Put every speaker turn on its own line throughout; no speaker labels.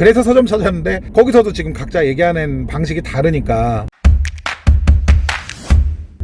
그래서 서점 찾았는데 거기서도 지금 각자 얘기하는 방식이 다르니까.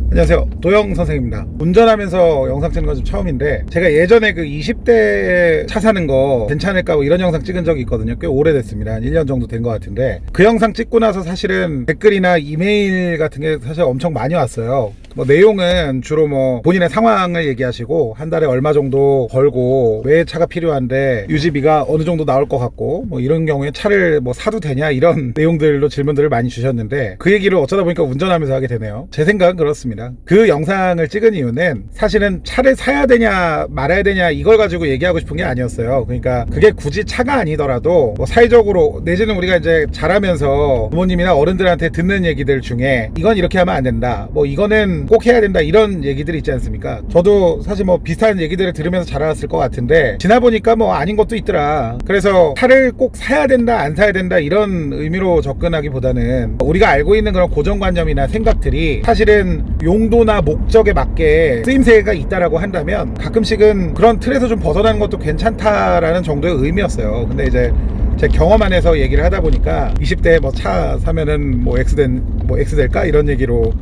안녕하세요, 도영 선생입니다. 운전하면서 영상 찍는 건 좀 처음인데, 제가 예전에 그 20대 차 사는 거 괜찮을까 뭐 이런 영상 찍은 적이 있거든요. 꽤 오래됐습니다. 한 1년 정도 된 것 같은데, 그 영상 찍고 나서 사실은 댓글이나 이메일 같은 게 사실 엄청 많이 왔어요. 뭐 내용은 주로 뭐 본인의 상황을 얘기하시고, 한 달에 얼마 정도 벌고 왜 차가 필요한데 유지비가 어느 정도 나올 것 같고, 뭐 이런 경우에 차를 뭐 사도 되냐 이런 내용들로 질문들을 많이 주셨는데, 그 얘기를 어쩌다 보니까 운전하면서 하게 되네요. 제 생각은 그렇습니다. 그 영상을 찍은 이유는 사실은 차를 사야 되냐 말아야 되냐 이걸 가지고 얘기하고 싶은 게 아니었어요. 그러니까 그게 굳이 차가 아니더라도 뭐 사회적으로, 내지는 우리가 이제 자라면서 부모님이나 어른들한테 듣는 얘기들 중에 이건 이렇게 하면 안 된다, 뭐 이거는 꼭 해야 된다, 이런 얘기들이 있지 않습니까? 저도 사실 뭐 비슷한 얘기들을 들으면서 자라왔을 것 같은데, 지나보니까 뭐 아닌 것도 있더라. 그래서 차를 꼭 사야 된다 안 사야 된다 이런 의미로 접근하기보다는, 우리가 알고 있는 그런 고정관념이나 생각들이 사실은 용도나 목적에 맞게 쓰임새가 있다라고 한다면 가끔씩은 그런 틀에서 좀 벗어나는 것도 괜찮다라는 정도의 의미였어요. 근데 이제 제 경험 안에서 얘기를 하다 보니까 20대에 뭐 차 사면은 뭐 X 될까 이런 얘기로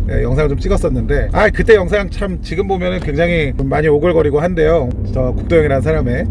영상을 좀 찍었었는데, 그때 영상 참 지금 보면은 굉장히 좀 많이 오글거리고 한데요. 저 국도영이라는 사람의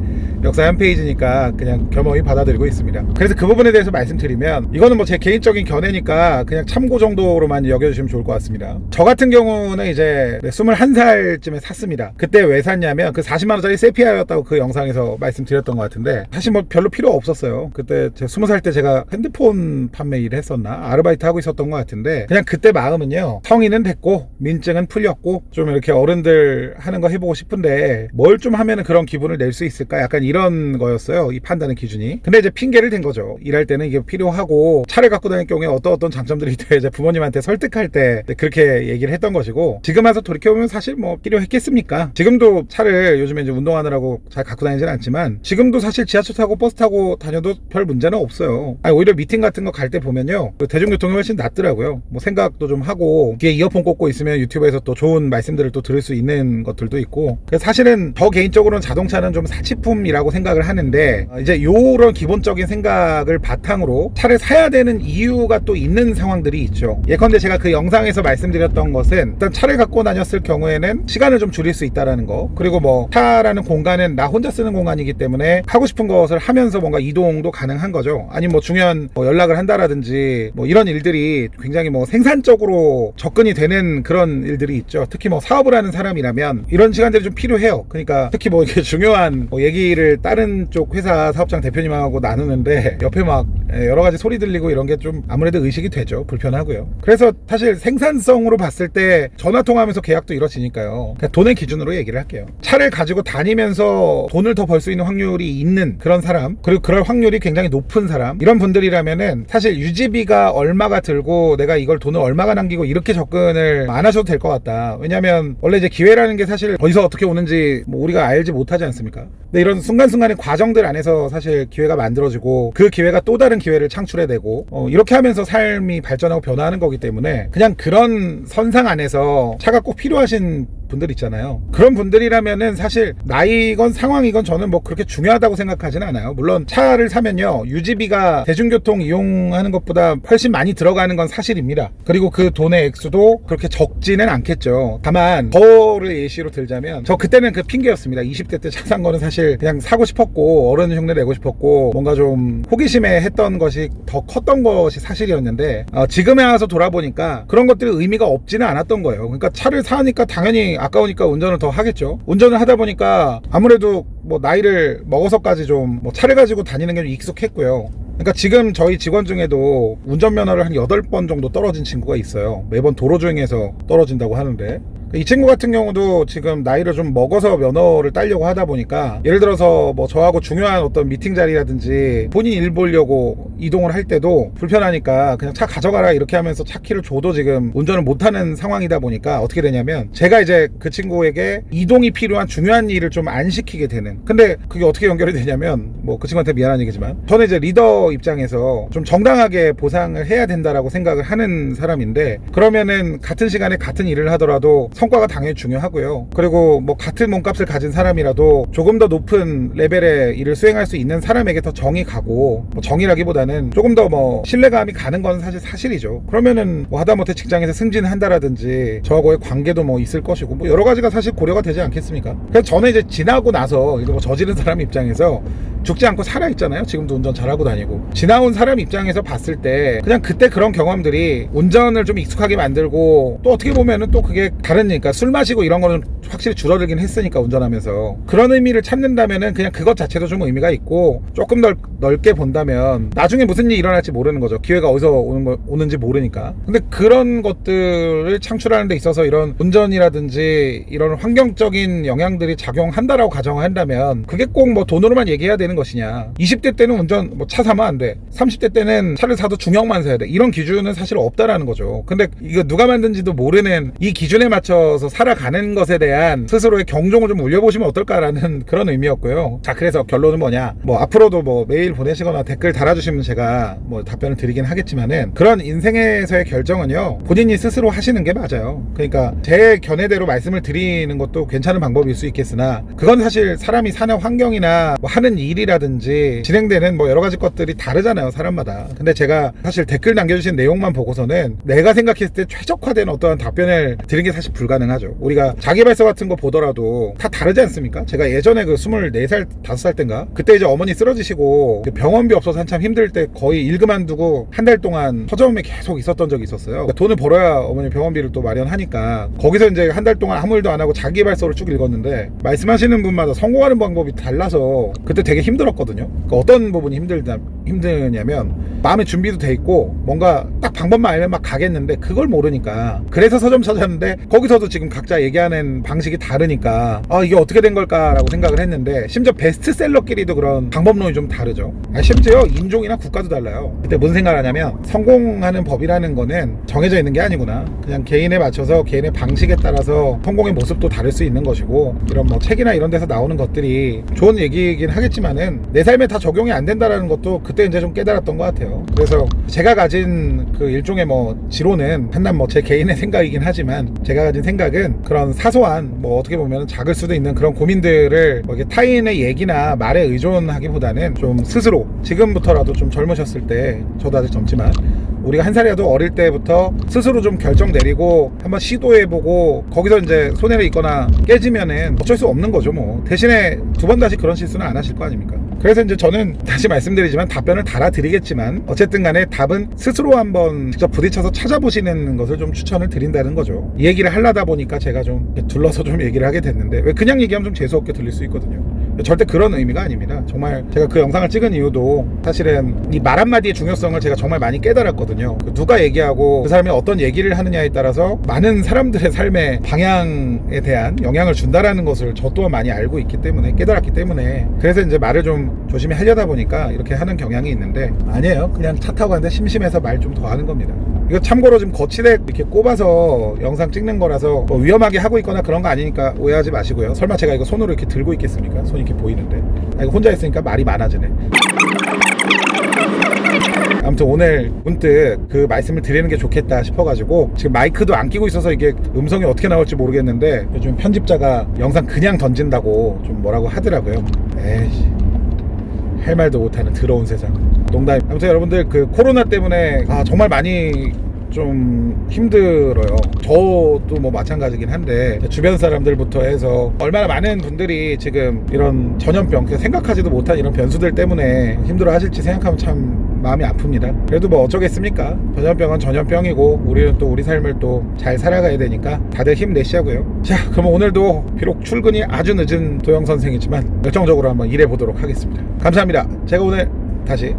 역사 한 페이지니까 그냥 겸허히 받아들이고 있습니다. 그래서 그 부분에 대해서 말씀드리면, 이거는 뭐 제 개인적인 견해니까 그냥 참고 정도로만 여겨주시면 좋을 것 같습니다. 저 같은 경우는 이제 21살쯤에 샀습니다. 그때 왜 샀냐면 그 40만원짜리 세피아였다고 그 영상에서 말씀드렸던 것 같은데, 사실 뭐 별로 필요 없었어요. 그때 제 20살 때 제가 핸드폰 판매 일을 했었나 아르바이트 하고 있었던 것 같은데, 그냥 그때 마음은요, 성인은 됐고 민증은 풀렸고 좀 이렇게 어른들 하는 거 해보고 싶은데 뭘 좀 하면은 그런 기분을 낼 수 있을까, 약간 이런 거였어요, 이 판단의 기준이. 근데 이제 핑계를 댄 거죠. 일할 때는 이게 필요하고, 차를 갖고 다닐 경우에 어떤 장점들이 있대 이제 부모님한테 설득할 때 그렇게 얘기를 했던 것이고, 지금 와서 돌이켜보면 사실 뭐 필요했겠습니까? 지금도 차를 요즘에 이제 운동하느라고 잘 갖고 다니진 않지만, 지금도 사실 지하철 타고 버스 타고 다녀도 별 문제는 없어요. 오히려 미팅 같은 거 갈 때 보면요, 대중교통이 훨씬 낫더라고요. 뭐 생각도 좀 하고, 귀에 이어폰 꽂고 있으면 유튜브에서 또 좋은 말씀들을 또 들을 수 있는 것들도 있고. 그래서 사실은 저 개인적으로는 자동차는 좀 사치품이라고 생각을 하는데, 이제 요런 기본적인 생각을 바탕으로 차를 사야 되는 이유가 또 있는 상황들이 있죠. 예컨대 제가 그 영상에서 말씀드렸던 것은, 일단 차를 갖고 다녔을 경우에는 시간을 좀 줄일 수 있다라는 거, 그리고 뭐 차라는 공간은 나 혼자 쓰는 공간이기 때문에 하고 싶은 것을 하면서 뭔가 이동도 가능한 거죠. 아니면 뭐 중요한 뭐 연락을 한다라든지 뭐 이런 일들이 굉장히 뭐 생산적으로 접근이 되는 그런 일들이 있죠. 특히 뭐 사업을 하는 사람이라면 이런 시간들이 좀 필요해요. 그러니까 특히 뭐 이렇게 중요한 뭐 얘기를 다른 쪽 회사 사업장 대표님하고 나누는데 옆에 막 여러 가지 소리 들리고 이런 게 좀 아무래도 의식이 되죠. 불편하고요. 그래서 사실 생산성으로 봤을 때 전화 통화하면서 계약도 이루어지니까요. 그냥 돈의 기준으로 얘기를 할게요. 차를 가지고 다니면서 돈을 더 벌 수 있는 확률이 있는 그런 사람, 그리고 그럴 확률이 굉장히 높은 사람, 이런 분들이라면은 사실 유지비가 얼마가 들고 내가 이걸 돈을 얼마가 남기고 이렇게 접근을 안 하셔도 될 것 같다. 왜냐면 원래 이제 기회라는 게 사실 어디서 어떻게 오는지 뭐 우리가 알지 못하지 않습니까? 근데 이런 순간순간의 과정들 안에서 사실 기회가 만들어지고, 그 기회가 또 다른 기회를 창출해내고, 이렇게 하면서 삶이 발전하고 변화하는 거기 때문에, 그냥 그런 선상 안에서 차가 꼭 필요하신 분들 있잖아요. 그런 분들이라면은 사실 나이건 상황이건 저는 뭐 그렇게 중요하다고 생각하지는 않아요. 물론 차를 사면요, 유지비가 대중교통 이용하는 것보다 훨씬 많이 들어가는 건 사실입니다. 그리고 그 돈의 액수도 그렇게 적지는 않겠죠. 다만 저를 예시로 들자면, 저 그때는 그 핑계였습니다. 20대 때 차 산 거는 사실 그냥 사고 싶었고 어른 흉내 내고 싶었고 뭔가 좀 호기심에 했던 것이 더 컸던 것이 사실이었는데, 지금에 와서 돌아보니까 그런 것들이 의미가 없지는 않았던 거예요. 그러니까 차를 사니까 당연히 아까우니까 운전을 더 하겠죠. 운전을 하다 보니까 아무래도 뭐 나이를 먹어서까지 좀 뭐 차를 가지고 다니는 게 좀 익숙했고요. 그러니까 지금 저희 직원 중에도 운전면허를 한 8번 정도 떨어진 친구가 있어요. 매번 도로주행에서 떨어진다고 하는데, 이 친구 같은 경우도 지금 나이를 좀 먹어서 면허를 따려고 하다 보니까, 예를 들어서 뭐 저하고 중요한 어떤 미팅 자리라든지 본인 일 보려고 이동을 할 때도 불편하니까 그냥 차 가져가라 이렇게 하면서 차 키를 줘도 지금 운전을 못하는 상황이다 보니까 어떻게 되냐면 제가 이제 그 친구에게 이동이 필요한 중요한 일을 좀 안 시키게 되는. 근데 그게 어떻게 연결이 되냐면 뭐 그 친구한테 미안한 얘기지만 저는 이제 리더 입장에서 좀 정당하게 보상을 해야 된다라고 생각을 하는 사람인데, 그러면은 같은 시간에 같은 일을 하더라도 성과가 당연히 중요하고요. 그리고 뭐 같은 몸값을 가진 사람이라도 조금 더 높은 레벨의 일을 수행할 수 있는 사람에게 더 정이 가고, 뭐 정이라기보다는 조금 더 뭐 신뢰감이 가는 건 사실이죠. 그러면은 뭐 하다못해 직장에서 승진한다라든지 저하고의 관계도 뭐 있을 것이고 뭐 여러 가지가 사실 고려가 되지 않겠습니까? 그래서 저는 이제 지나고 나서 이거 뭐 저지른 사람 입장에서 죽지 않고 살아있잖아요. 지금도 운전 잘하고 다니고. 지나온 사람 입장에서 봤을 때 그냥 그때 그런 경험들이 운전을 좀 익숙하게 만들고, 또 어떻게 보면은 또 그게 다르니까 술 마시고 이런 거는 확실히 줄어들긴 했으니까 운전하면서 그런 의미를 찾는다면은 그냥 그것 자체도 좀 의미가 있고, 조금 넓게 본다면 나중에 무슨 일이 일어날지 모르는 거죠. 기회가 어디서 오는지 모르니까. 근데 그런 것들을 창출하는 데 있어서 이런 운전이라든지 이런 환경적인 영향들이 작용한다라고 가정을 한다면 그게 꼭 뭐 돈으로만 얘기해야 되는 것이냐. 20대 때는 운전 뭐 차 사면 안 돼, 30대 때는 차를 사도 중형만 사야 돼, 이런 기준은 사실 없다라는 거죠. 근데 이거 누가 만든지도 모르는 이 기준에 맞춰서 살아가는 것에 대한 스스로의 경종을 좀 울려보시면 어떨까라는 그런 의미였고요. 자, 그래서 결론은 뭐냐, 뭐 앞으로도 뭐 메일 보내시거나 댓글 달아주시면 제가 뭐 답변을 드리긴 하겠지만은, 그런 인생에서의 결정은요 본인이 스스로 하시는 게 맞아요. 그러니까 제 견해대로 말씀을 드리는 것도 괜찮은 방법일 수 있겠으나, 그건 사실 사람이 사는 환경이나 뭐 하는 일이라든지 진행되는 뭐 여러 가지 것들이 다르잖아요, 사람마다. 근데 제가 사실 댓글 남겨주신 내용만 보고서는 내가 생각했을 때 최적화된 어떠한 답변을 드리는 게 사실 불가능하죠. 우리가 자기발서 같은 거 보더라도 다 다르지 않습니까? 제가 예전에 그 24살 5살 땐가 그때 이제 어머니 쓰러지시고 병원비 없어서 한참 힘들 때 거의 일 그만두고 한 달 동안 서점에 계속 있었던 적이 있었어요. 그러니까 돈을 벌어야 어머니 병원비를 또 마련하니까 거기서 이제 한 달 동안 아무 일도 안 하고 자기발서를 쭉 읽었는데, 말씀하시는 분마다 성공하는 방법이 달라서 그때 되게 힘들었거든요. 그러니까 어떤 부분이 힘드냐면 마음의 준비도 돼 있고 뭔가 딱 방법만 알면 막 가겠는데 그걸 모르니까, 그래서 서점 찾았는데 거기서도 지금 각자 얘기하는 방식이 다르니까 아, 이게 어떻게 된 걸까라고 생각을 했는데, 심지어 베스트셀러끼리도 그런 방법론이 좀 다르죠. 심지어 인종이나 국가도 달라요. 그때 무슨 생각을 하냐면, 성공하는 법이라는 거는 정해져 있는 게 아니구나, 그냥 개인에 맞춰서 개인의 방식에 따라서 성공의 모습도 다를 수 있는 것이고, 이런 뭐 책이나 이런 데서 나오는 것들이 좋은 얘기이긴 하겠지만은 내 삶에 다 적용이 안 된다라는 것도 그때 이제 좀 깨달았던 것 같아요. 그래서 제가 가진 그 일종의 뭐 지론은 한낱 뭐 제 개인의 생각이긴 하지만, 제가 가진 생각은 그런 사소한 뭐 어떻게 보면 작을 수도 있는 그런 고민들을 뭐 이게 타인의 얘기나 말에 의존하기보다는 좀 스스로 지금부터라도 좀 젊으셨을 때, 저도 아직 젊지만 우리가 한 살이라도 어릴 때부터 스스로 좀 결정 내리고 한번 시도해보고 거기서 이제 손해를 입거나 깨지면은 어쩔 수 없는 거죠. 뭐 대신에 두 번 다시 그런 실수는 안 하실 거 아닙니까? 그래서 이제 저는 다시 말씀드리지만 답변을 달아드리겠지만, 어쨌든 간에 답은 스스로 한번 직접 부딪혀서 찾아보시는 것을 좀 추천을 드린다는 거죠. 이 얘기를 하려다 보니까 제가 좀 둘러서 좀 얘기를 하게 됐는데, 왜 그냥 얘기하면 좀 재수없게 들릴 수 있거든요. 절대 그런 의미가 아닙니다. 정말 제가 그 영상을 찍은 이유도 사실은 이 말 한마디의 중요성을 제가 정말 많이 깨달았거든요. 누가 얘기하고 그 사람이 어떤 얘기를 하느냐에 따라서 많은 사람들의 삶의 방향에 대한 영향을 준다라는 것을 저 또한 많이 알고 있기 때문에, 깨달았기 때문에, 그래서 이제 말을 좀 조심히 하려다 보니까 이렇게 하는 경향이 있는데, 아니에요. 그냥 차 타고 가는데 심심해서 말 좀 더 하는 겁니다. 이거 참고로 지금 거치대 이렇게 꼽아서 영상 찍는 거라서 뭐 위험하게 하고 있거나 그런 거 아니니까 오해하지 마시고요. 설마 제가 이거 손으로 이렇게 들고 있겠습니까? 손이 이렇게 보이는데. 아, 이거 혼자 있으니까 말이 많아지네. 아무튼 오늘 문득 그 말씀을 드리는 게 좋겠다 싶어가지고, 지금 마이크도 안 끼고 있어서 이게 음성이 어떻게 나올지 모르겠는데, 요즘 편집자가 영상 그냥 던진다고 좀 뭐라고 하더라고요. 에이씨, 할 말도 못하는 더러운 세상. 농담. 아무튼 여러분들 그 코로나 때문에 정말 많이 좀 힘들어요. 저도 뭐 마찬가지긴 한데, 주변 사람들부터 해서 얼마나 많은 분들이 지금 이런 전염병, 생각하지도 못한 이런 변수들 때문에 힘들어 하실지 생각하면 참 마음이 아픕니다. 그래도 뭐 어쩌겠습니까? 전염병은 전염병이고 우리는 또 우리 삶을 또 잘 살아가야 되니까 다들 힘내시자고요. 자, 그러면 오늘도 비록 출근이 아주 늦은 도영 선생이지만 열정적으로 한번 일해 보도록 하겠습니다. 감사합니다. 제가 오늘 다시